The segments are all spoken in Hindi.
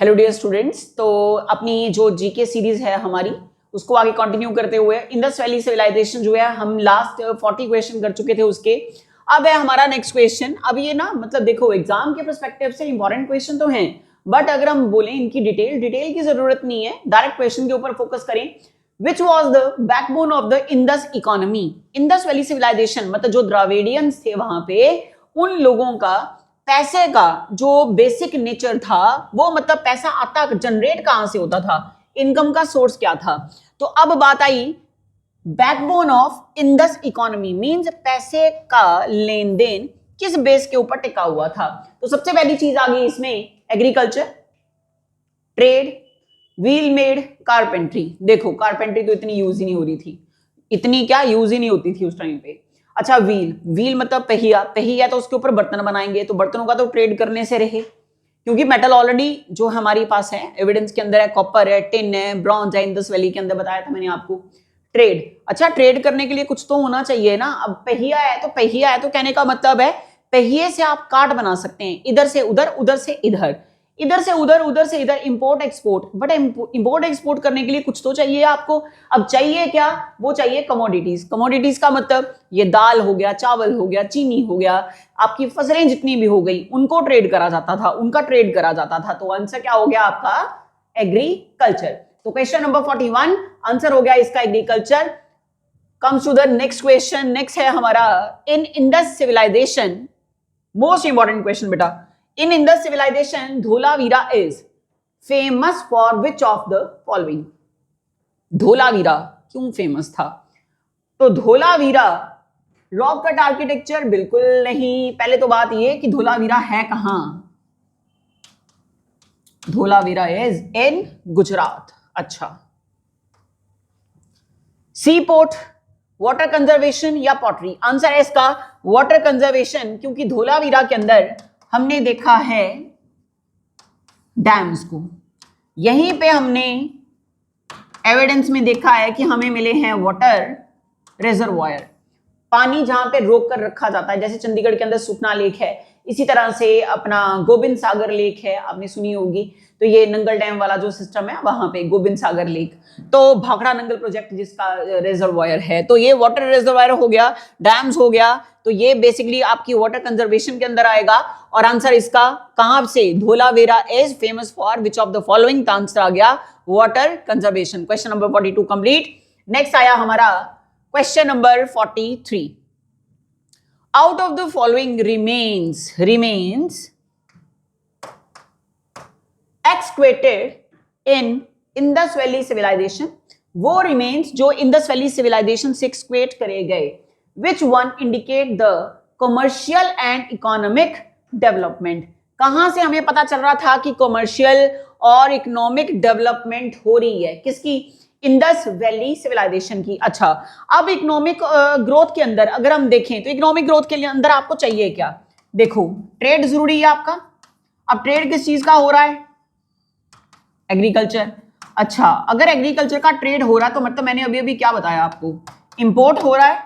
हेलो डियर स्टूडेंट्स, तो अपनी जो जीके सीरीज है हमारी उसको आगे कंटिन्यू करते हुए इंडस वैली सिविलाइजेशन जो है हम लास्ट 40 क्वेश्चन कर चुके थे उसके। अब है हमारा नेक्स्ट क्वेश्चन। अब ये ना मतलब देखो एग्जाम के पर्सपेक्टिव से इंपॉर्टेंट क्वेश्चन तो हैं, बट अगर हम बोलें इनकी डिटेल की जरूरत नहीं है, डायरेक्ट क्वेश्चन के ऊपर फोकस करें। Which was the backbone of the Indus economy? Indus valley civilisation मतलब जो द्राविडियंस थे वहां पे, उन लोगों का पैसे का जो बेसिक नेचर था वो मतलब पैसा आता जनरेट कहां से होता था, इनकम का सोर्स क्या था। तो अब बात आई backbone of Indus economy means पैसे का लेन देन किस बेस के ऊपर टिका हुआ था। तो सबसे पहली चीज आ गई इसमें agriculture, trade, wheel made, carpentry. देखो कारपेंट्री तो इतनी यूज ही नहीं हो रही थी, इतनी क्या यूज ही नहीं होती थी उस टाइम पे। अच्छा व्हील मतलब पहिया, पहिया तो उसके ऊपर बर्तन बनाएंगे, तो बर्तनों का तो ट्रेड करने से रहे, क्योंकि मेटल ऑलरेडी जो हमारे पास है एविडेंस के अंदर है, कॉपर है, टिन है, ब्रॉन्ज है, इंडस वैली के अंदर बताया था मैंने आपको। ट्रेड, अच्छा ट्रेड करने के लिए कुछ तो होना चाहिए ना। अब पहिया है तो पहिया है तो कहने का मतलब है पहिए से आप कार्ड बना सकते हैं, इधर से उधर, उधर से इधर, इधर से उधर, उधर से इधर, import export. But import export करने के लिए कुछ तो चाहिए आपको। अब चाहिए क्या? वो चाहिए कमोडिटीज। कमोडिटीज का मतलब ये दाल हो गया, चावल हो गया, चीनी हो गया, आपकी फसलें जितनी भी हो गई उनको ट्रेड करा जाता था, उनका ट्रेड करा जाता था। तो आंसर क्या हो गया आपका? एग्रीकल्चर। तो क्वेश्चन नंबर 41 आंसर हो गया इसका agriculture. Comes to the next question. Next है हमारा in Indus civilization, most important question बेटा। In Indus civilization, Dholavira is famous for which of the following? Dholavira क्यों फेमस था? तो धोलावीरा रॉक कट आर्किटेक्चर बिल्कुल नहीं। पहले तो बात यह कि धोलावीरा है कहां? Dholavira is in Gujarat. अच्छा, सी पोर्ट, वाटर कंजर्वेशन या पॉटरी? आंसर है इसका वाटर कंजर्वेशन, क्योंकि धोलावीरा के अंदर हमने देखा है डैम्स को, यहीं पे हमने एविडेंस में देखा है कि हमें मिले हैं वाटर रिजर्वायर, पानी जहां पे रोक कर रखा जाता है। जैसे चंडीगढ़ के अंदर सुखना लेक है, इसी तरह से अपना गोबिंद सागर लेक है, आपने सुनी होगी। तो ये नंगल डैम वाला जो सिस्टम है वहां पे गोबिंद सागर लेक, तो भाखड़ा नंगल प्रोजेक्ट जिसका रिजर्वायर है, तो ये वाटर रिजर्वायर हो गया, डैम्स हो गया। तो ये बेसिकली आपकी वाटर कंजर्वेशन के अंदर आएगा। और आंसर इसका कहां से? Dholavira is famous for which of the following? Answer आ गया water conservation. Question number 42 complete. Next आया हमारा question number 43। Out of the following remains excavated in Indus valley civilization, वो रिमेन्स जो इंडस वैली सिविलाइजेशन से एक्सक्वेट करे गए, which one indicate the commercial and economic development? कहां से हमें पता चल रहा था कि कमर्शियल और इकोनॉमिक डेवलपमेंट हो रही है? किसकी? इंडस वैली सिविलाइजेशन की। अच्छा, अब इकोनॉमिक ग्रोथ के अंदर अगर हम देखें तो इकोनॉमिक ग्रोथ के अंदर आपको चाहिए क्या? देखो ट्रेड जरूरी है आपका। अब ट्रेड किस चीज का हो रहा है? एग्रीकल्चर। अच्छा, अगर एग्रीकल्चर का ट्रेड हो रहा है तो मतलब मैंने अभी अभी क्या बताया आपको? इंपोर्ट हो रहा है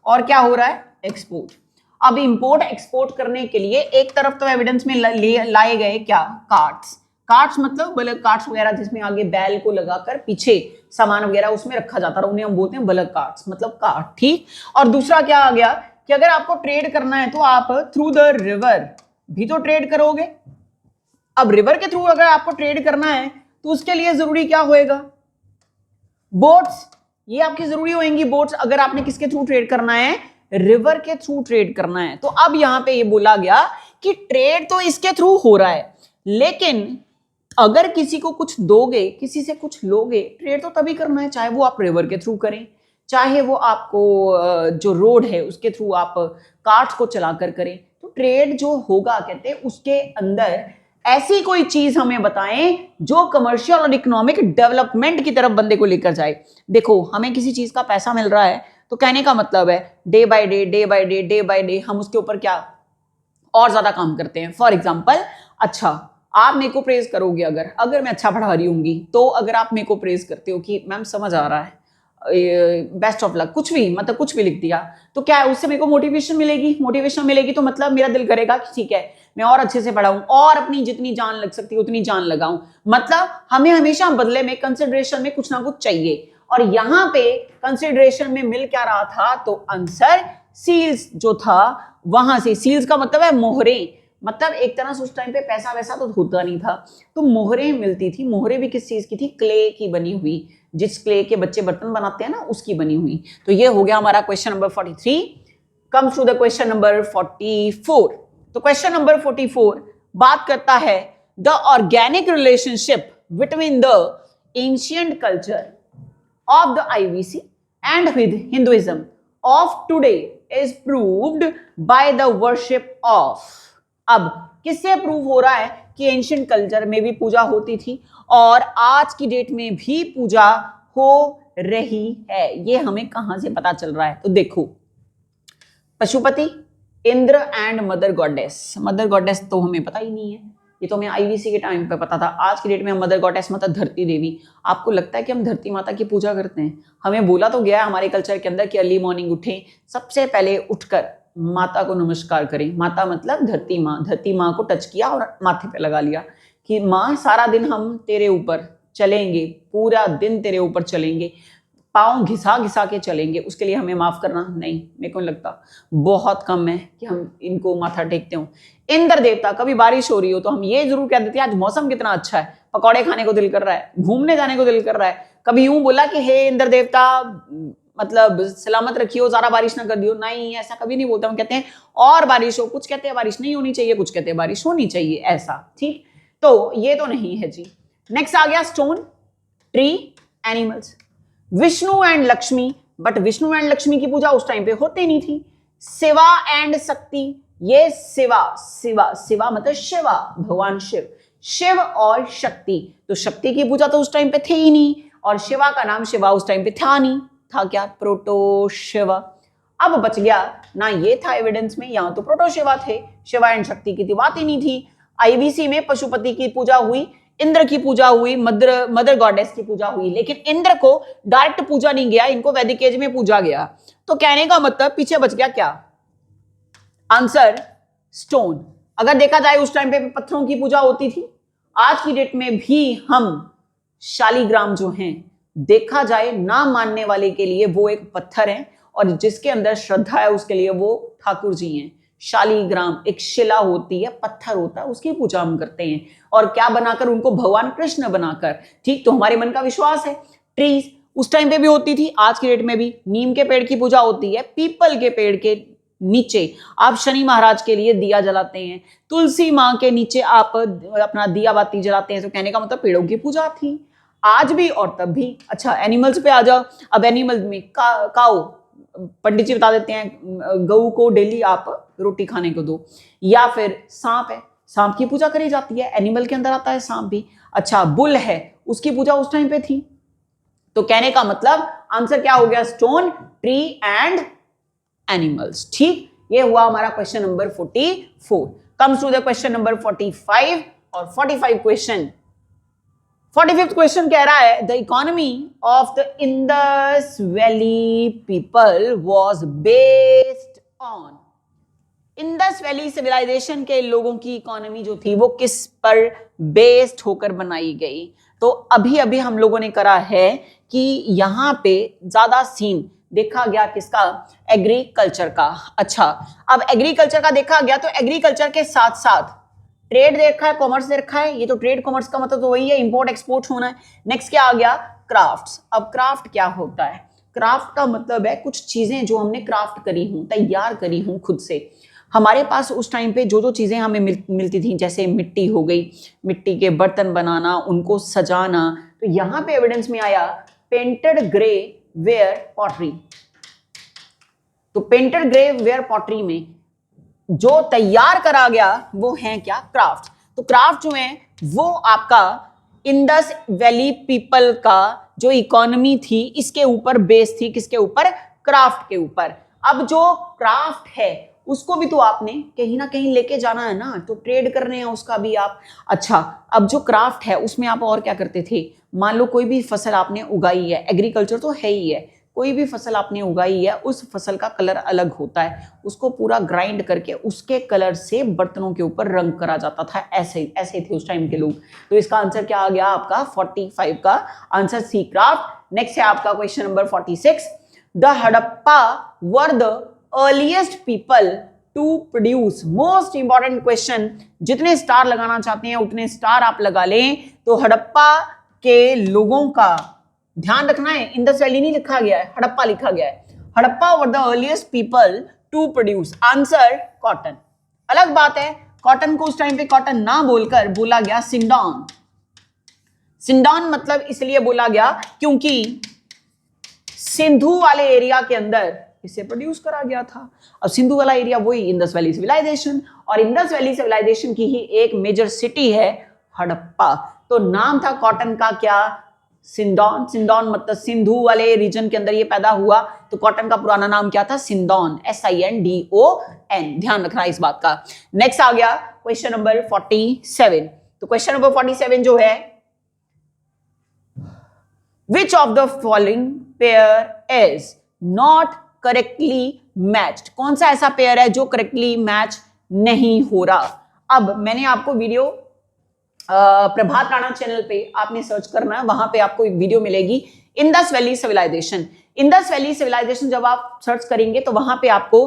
और क्या हो रहा है? एक्सपोर्ट। अब इंपोर्ट एक्सपोर्ट करने के लिए एक तरफ तो एविडेंस में लाए गए क्या? कार्ट्स। कार्ट्स मतलब बलक कार्ट्स वगैरह, जिसमें आगे बैल को लगाकर पीछे सामान वगैरह उसमें रखा जाता है, उन्हें हम बोलते हैं बलक कार्ट्स, मतलब कार्ट। ठीक। और दूसरा क्या आ गया कि अगर आपको ट्रेड करना है तो आप थ्रू द रिवर भी तो ट्रेड करोगे। अब रिवर के थ्रू अगर आपको ट्रेड करना है तो उसके लिए जरूरी क्या होएगा? बोट्स। ये आपकी जरूरी होंगी बोट्स, अगर आपने किसके थ्रू ट्रेड करना है? रिवर के थ्रू ट्रेड करना है। तो अब यहां पे ये बोला गया कि ट्रेड तो इसके थ्रू हो रहा है, लेकिन अगर किसी को कुछ दोगे, किसी से कुछ लोगे, ट्रेड तो तभी करना है, चाहे वो आप रिवर के थ्रू करें, चाहे वो आपको जो रोड है उसके थ्रू आप कार्ट्स को चलाकर करें। तो ट्रेड जो होगा कहते हैं उसके अंदर ऐसी कोई चीज हमें बताएं जो कमर्शियल और इकोनॉमिक डेवलपमेंट की तरफ बंदे को लेकर जाए। देखो हमें किसी चीज का पैसा मिल रहा है तो कहने का मतलब है day by day, day by day, day by day हम उसके ऊपर क्या और ज्यादा काम करते हैं। फॉर एग्जाम्पल, अच्छा आप मेरे को प्रेज करोगे, अगर मैं अच्छा पढ़ा रही होंगी तो अगर आप मेरे को प्रेज करते हो कि मैम समझ आ रहा है, बेस्ट ऑफ लक, कुछ भी, मतलब कुछ भी लिख दिया, तो क्या है उससे मेरे को मोटिवेशन मिलेगी, मोटिवेशन मिलेगी तो मतलब मेरा दिल करेगा कि ठीक है मैं और अच्छे से पढ़ाऊं और अपनी जितनी जान लग सकती है उतनी जान लगाऊं। मतलब हमें हमेशा बदले में कंसिडरेशन में कुछ ना कुछ चाहिए, और यहां पे कंसिडरेशन में मिल क्या रहा था, तो आंसर सील्स जो था वहां से, सील्स का मतलब है मोहरें, मतलब एक तरह से उस टाइम पे पैसा वैसा तो होता नहीं था, तो मोहरें मिलती थी। मोहरें भी किस चीज की थी, क्ले की बनी हुई, जिस क्ले के बच्चे बर्तन बनाते हैं ना उसकी बनी हुई। तो ये हो गया हमारा question number 43। Comes to the question number 44। तो क्वेश्चन नंबर 44 बात करता है the organic relationship between the ancient culture of the IVC and with Hinduism of today is proved by the worship of। अब किससे प्रूव हो रहा है कि एंशिएंट कल्चर में भी पूजा होती थी और आज की डेट में भी पूजा हो रही है, ये हमें कहां से पता चल रहा है? तो देखो, Pashupati, Indra and mother goddess. Mother goddess तो हमें पता ही नहीं है, ये तो हमें आईवीसी के टाइम पे पता था। आज की डेट में हम मदर गॉडेस मतलब धरती देवी। आपको लगता है कि हम धरती माता की पूजा करते हैं? हमें बोला तो गया है हमारे कल्चर के अंदर कि अर्ली मॉर्निंग उठें, सबसे पहले उठकर माता को नमस्कार करें। माता मतलब धरती माँ, धरती माँ को टच किया और माथे पे लगा लिया कि माँ सारा दिन हम तेरे ऊपर चलेंगे, पूरा दिन तेरे ऊपर चलेंगे, पाँव घिसा घिसा के चलेंगे, उसके लिए हमें माफ करना नहीं। मेरे को लगता बहुत कम है कि हम इनको माथा टेकते हो। इंद्र देवता, कभी बारिश हो रही हो तो हम ये जरूर कह देते हैं आज मौसम कितना अच्छा है, पकौड़े खाने को दिल कर रहा है, घूमने जाने को दिल कर रहा है। कभी यूं बोला कि हे इंद्र देवता मतलब सलामत रखियो, ज्यादा बारिश ना कर दियो, नहीं ऐसा कभी नहीं बोलता। हम कहते हैं और बारिश हो, कुछ कहते हैं बारिश नहीं होनी चाहिए, कुछ कहते हैं बारिश होनी चाहिए, ऐसा। ठीक, तो ये तो नहीं है जी। नेक्स्ट आ गया stone, tree, animals, Vishnu and Lakshmi. But Vishnu and Lakshmi की पूजा उस टाइम पे होती नहीं थी। शिवा एंड शक्ति, ये शिवा, शिवा शिवा मतलब शिवा, भगवान शिव, शिव और शक्ति। तो शक्ति की पूजा तो उस टाइम पे थी ही नहीं, और शिवा का नाम शिवा उस टाइम पे था नहीं, था क्या, प्रोटो शिवा। अब बच गया ना, ये था एविडेंस में, यहां तो प्रोटो शिवा थे, शिवा एंड शक्ति की बात ही नहीं थी। आईवीसी में पशुपति की पूजा हुई, इंद्र की पूजा हुई, मदर गॉडेस की पूजा हुई, लेकिन इंद्र को डायरेक्ट पूजा नहीं गया, इनको वैदिक एज में पूजा गया। तो कहने का मतलब पीछे बच गया क्या, आंसर स्टोन। अगर देखा जाए उस टाइम पे पत्थरों की पूजा होती थी, आज की डेट में भी हम शालीग्राम जो हैं, देखा जाए ना मानने वाले के लिए वो एक पत्थर है, और जिसके अंदर श्रद्धा है उसके लिए वो ठाकुर जी हैं। शालीग्राम एक शिला होती है, पत्थर होता है, उसकी पूजा हम करते हैं, और क्या बनाकर, उनको भगवान कृष्ण बनाकर। ठीक, तो हमारे मन का विश्वास है। ट्रीज उस टाइम पे भी होती थी, आज की डेट में भी नीम के पेड़ की पूजा होती है, पीपल के पेड़ के नीचे आप शनि महाराज के लिए दिया जलाते हैं, तुलसी माँ के नीचे आप अपना दिया बाती जलाते हैं। तो कहने का मतलब पेड़ों की पूजा थी आज भी और तब भी। अच्छा, एनिमल्स पे आ जाओ। अब एनिमल्स में काऊ, पंडित जी बता देते हैं गऊ को डेली आप रोटी खाने को दो, या फिर सांप है, सांप की पूजा करी जाती है, एनिमल के अंदर आता है सांप भी। अच्छा, बुल है, उसकी पूजा उस टाइम पे थी। तो कहने का मतलब आंसर क्या हो गया, स्टोन, ट्री एंड एनिमल्स। ठीक, ये हुआ हमारा question number 44। Comes to the question number 45 और 45 क्वेश्चन। 45th क्वेश्चन कह रहा है the economy of the Indus valley people was based on. Indus valley civilisation के लोगों की इकोनॉमी जो थी वो किस पर बेस्ड होकर बनाई गई? तो अभी अभी हम लोगों ने करा है कि यहां पे ज्यादा सीन देखा गया किसका, एग्रीकल्चर का। अच्छा, अब एग्रीकल्चर का देखा गया तो एग्रीकल्चर के साथ साथ ट्रेड देखा है, कॉमर्स देखा है। ये तो ट्रेड कॉमर्स का मतलब तो वही है, इंपोर्ट एक्सपोर्ट होना है। नेक्स्ट क्या आ गया, क्राफ्ट्स। अब क्राफ्ट क्या होता है, क्राफ्ट का मतलब है कुछ चीजें जो हमने क्राफ्ट करी हूं, तैयार करी हूं खुद से। हमारे पास उस टाइम पे जो जो चीजें हमें मिलती थी, जैसे मिट्टी हो गई, मिट्टी के बर्तन बनाना, उनको सजाना। तो यहां पे एविडेंस में आया पेंटेड ग्रे वेयर पॉटरी। तो पेंटेड ग्रे वेयर पॉटरी में जो तैयार करा गया वो है क्या, क्राफ्ट। तो क्राफ्ट जो है वो आपका इंडस वैली पीपल का जो इकोनॉमी थी इसके ऊपर बेस थी, किसके ऊपर, क्राफ्ट के ऊपर। अब जो क्राफ्ट है उसको भी तो आपने कहीं ना कहीं लेके जाना है ना, तो ट्रेड कर रहे हैं उसका भी आप। अच्छा, अब जो क्राफ्ट है उसमें आप और क्या करते थे, मान लो कोई भी फसल आपने उगाई है, एग्रीकल्चर तो है ही है, कोई भी फसल आपने उगाई है उस फसल का कलर अलग होता है, उसको पूरा ग्राइंड करके उसके कलर से बर्तनों के ऊपर रंग करा जाता था। ऐसे ऐसे थे उस टाइम के लोग। तो इसका आंसर क्या आ गया आपका 45 का आंसर सी क्राफ्ट। नेक्स्ट है आपका question number 46। The Harappa were the earliest people to produce. Most important question, जितने स्टार लगाना चाहते हैं उतने स्टार आप लगा लें। तो हड़प्पा के लोगों का ध्यान रखना है, इंडस वैली नहीं लिखा गया है, हड़प्पा लिखा गया है। Harappa were the earliest people to produce, answer cotton. अलग बात है, कॉटन को उस टाइम पे कॉटन ना बोलकर बोला गया सिंडॉन। सिंडॉन मतलब इसलिए बोला गया क्योंकि सिंधु वाले एरिया के अंदर इसे प्रोड्यूस करा गया था। अब सिंधु वाला एरिया वही इंडस वैली सिविलाइजेशन, और इंडस वैली सिविलाइजेशन की ही एक मेजर सिटी है हड़प्पा। तो नाम था कॉटन का क्या, सिंडॉन। सिंडॉन मतलब सिंधु वाले रीजन के अंदर ये पैदा हुआ, तो कॉटन का पुराना नाम क्या था, सिंडॉन, SINDON। ध्यान रखना इस बात का। नेक्स्ट आ गया क्वेश्चन नंबर 47। तो क्वेश्चन नंबर 47 जो है, विच of the following pair is not correctly matched. कौन सा ऐसा पेयर है जो करेक्टली मैच नहीं हो रहा। अब मैंने आपको वीडियो प्रभात राणा चैनल पे आपने सर्च करना है, वहां पे आपको एक वीडियो मिलेगी Indus valley civilisation. Indus valley civilisation जब आप सर्च करेंगे तो वहां पे आपको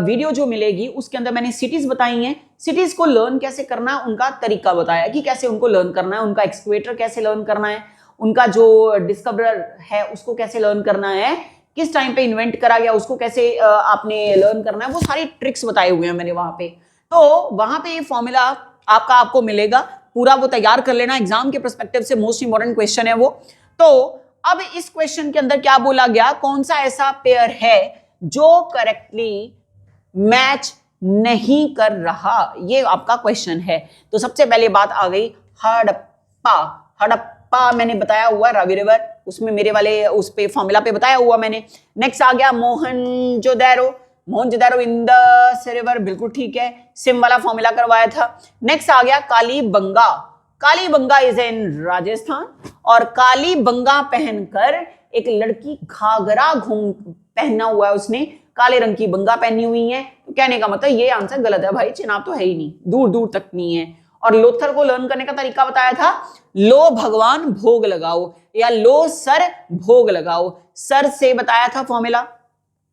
वीडियो जो मिलेगी उसके अंदर मैंने सिटीज बताई हैं। सिटीज को लर्न कैसे करना है उनका तरीका बताया कि कैसे उनको लर्न करना है, उनका एक्सक्वेटर कैसे लर्न करना है, उनका जो डिस्कवरर है उसको कैसे लर्न करना है, किस टाइम पे इन्वेंट करा गया उसको कैसे आपने लर्न करना है, वो सारी ट्रिक्स बताए हुए हैं मैंने वहां पे। तो वहां पे ये फॉर्मूला आपको मिलेगा, पूरा वो तैयार कर लेना, एग्जाम के पर्सपेक्टिव से मोस्ट इंपॉर्टेंट क्वेश्चन है वो। तो अब इस क्वेश्चन के अंदर क्या बोला गया, कौन सा ऐसा पेयर है जो करेक्टली मैच नहीं कर रहा, ये आपका क्वेश्चन है। तो सबसे पहले बात आ गई हड़प्पा। हड़प्पा मैंने बताया हुआ रावी रिवर, उसमें मेरे वाले उस पे फॉर्मूला पे बताया हुआ मैंने। नेक्स्ट आ गया मोहनजोदड़ो। मोहनजोदड़ो इंडस रिवर, बिल्कुल ठीक है, सिम वाला फॉर्मूला करवाया था। नेक्स्ट आ गया कालीबंगा। कालीबंगा इज इन राजस्थान, और कालीबंगा पहनकर एक लड़की घाघरा पहना हुआ है, उसने काले रंग की बंगा पहनी हुई है। तो कहने का मतलब ये आंसर गलत है भाई, चेनाब तो है ही नहीं, दूर दूर तक नहीं है। और लोथर को लर्न करने का तरीका बताया था, लो भगवान भोग लगाओ या लो सर भोग लगाओ। सर से बताया था फॉर्मूला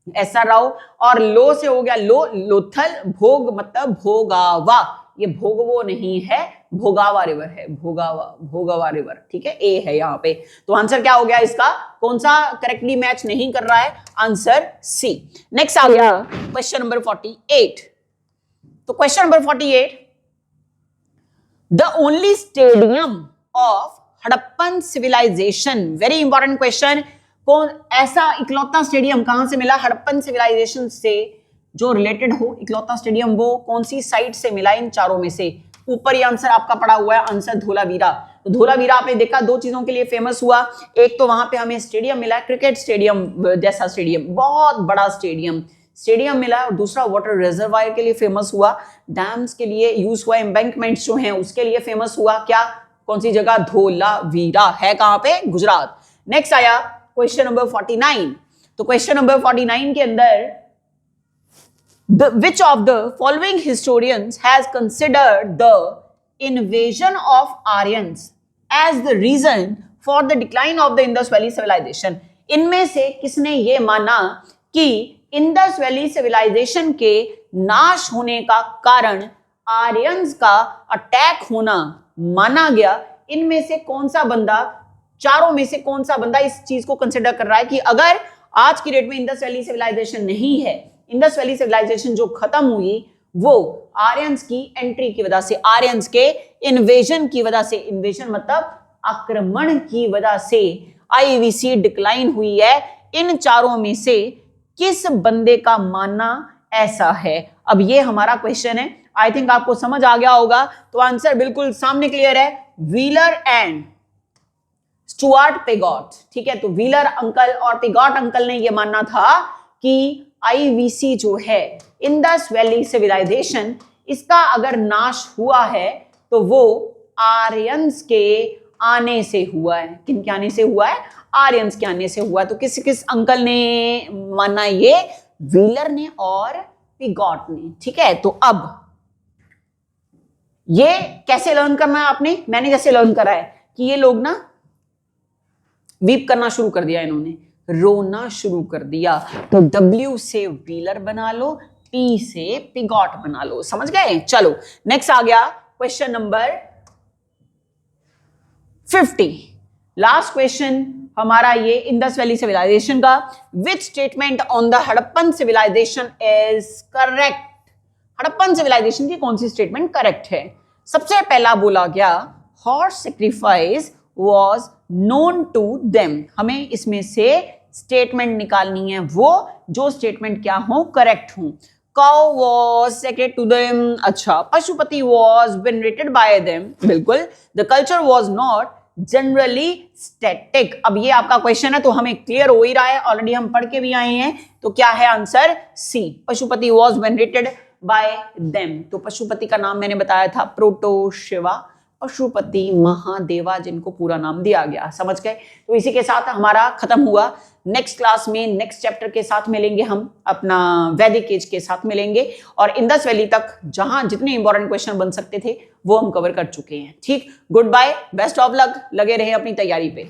SR राव, और लो से हो गया लोथल, भोग मतलब भोगावा, ये भोगवो नहीं है, भोगावा रिवर है, भोगावा रिवर, ठीक है, ए है यहाँ पे। तो आंसर क्या हो गया इसका, कौन सा करेक्टली मैच नहीं कर रहा है, आंसर सी। नेक्स्ट आ गया क्वेश्चन नंबर 48। तो question number 48, the only stadium of Harappan civilisation, very important question, कौन ऐसा इकलौता स्टेडियम कहां से मिला हड़प्पन सिविलाइजेशन से जो रिलेटेड हो, इकलौता स्टेडियम वो कौन सी साइट से मिला इन चारों में से। ऊपर ये आंसर आपका पड़ा हुआ है, आंसर धोलावीरा। तो धोलावीरा आपने देखा दो चीजों के लिए फेमस हुआ, एक तो वहां पे हमें स्टेडियम मिला, क्रिकेट स्टेडियम जैसा स्टेडियम, बहुत बड़ा स्टेडियम मिला, और दूसरा वाटर रिजर्वायर के लिए फेमस हुआ, डैम्स के लिए यूज हुआ, एम्बैंकमेंट्स जो हैं उसके लिए फेमस हुआ। क्या, कौन सी जगह, धोलावीरा है कहां पे, गुजरात। नेक्स्ट आया क्वेश्चन नंबर 49। तो क्वेश्चन नंबर 49 के अंदर, which of the following historians has considered the invasion of Aryans as the reason for the decline of the Indus Valley civilization। इनमें से किसने ये माना कि इंडस वैली सिविलाइजेशन के नाश होने का कारण आर्यंस का अटैक होना माना गया। इनमें से कौन सा बंदा, चारों में से कौन सा बंदा इस चीज को कंसिडर कर रहा है कि अगर आज की डेट में इंडस वैली सिविलाइजेशन नहीं है, इंडस वैली सिविलाइजेशन जो खत्म हुई वो आर्यंस की एंट्री की वजह से, आर्यंस के इन्वेजन की वजह से, इन्वेजन मतलब आक्रमण की वजह से आईवीसी डिक्लाइन हुई है। इन चारों में से किस बंदे का मानना ऐसा है। अब ये हमारा क्वेश्चन है, आई थिंक आपको समझ आ गया होगा। तो आंसर बिल्कुल सामने क्लियर है, व्हीलर एंड स्टुअर्ट पेगॉट। ठीक है, तो व्हीलर अंकल और पेगॉट अंकल ने यह मानना था कि आईवीसी जो है इंडस वैली सिविलाइजेशन, इसका अगर नाश हुआ है तो वो आर्यंस के आने से हुआ है। किनके आने से हुआ है, आर्यंस के आने से हुआ। तो किस किस अंकल ने माना ये? व्हीलर ने और पिगॉट ने। ठीक है, तो अब ये कैसे लर्न करना है आपने? मैंने जैसे लर्न करा है कि ये लोग ना वीप करना शुरू कर दिया, इन्होंने रोना शुरू कर दिया। तो W से व्हीलर बना लो, P से पिगॉट बना लो। समझ गए? चलो नेक्स्ट आ गया क्वेश्चन नंबर 50। लास्ट क्वेश्चन हमारा ये इंडस वैली सिविलाइजेशन का। Which statement on the Harappan civilisation is correct? Harappan civilisation की कौन सी स्टेटमेंट करेक्ट है? सबसे पहला बोला गया horse sacrifice was known to them. हमें इसमें से स्टेटमेंट निकालनी है वो जो स्टेटमेंट क्या हो, करेक्ट हो। Cow was sacred to them, अच्छा। Pashupati was venerated by them, बिल्कुल। The culture was not generally static. अब ये आपका क्वेश्चन है तो हमें क्लियर हो ही रहा है, ऑलरेडी हम पढ़ के भी आए हैं। तो क्या है answer? C, Pashupati was venerated by them. तो पशुपति का नाम मैंने बताया था प्रोटो शिवा, पशुपति महादेवा जिनको पूरा नाम दिया गया। समझ गए? तो इसी के साथ हमारा खत्म हुआ। नेक्स्ट क्लास में नेक्स्ट चैप्टर के साथ मिलेंगे, हम अपना वैदिक एज के साथ मिलेंगे और इंडस वैली तक जहां जितने इंपॉर्टेंट क्वेश्चन बन सकते थे वो हम कवर कर चुके हैं। ठीक, good bye, best of luck, लगे रहे अपनी तैयारी पे।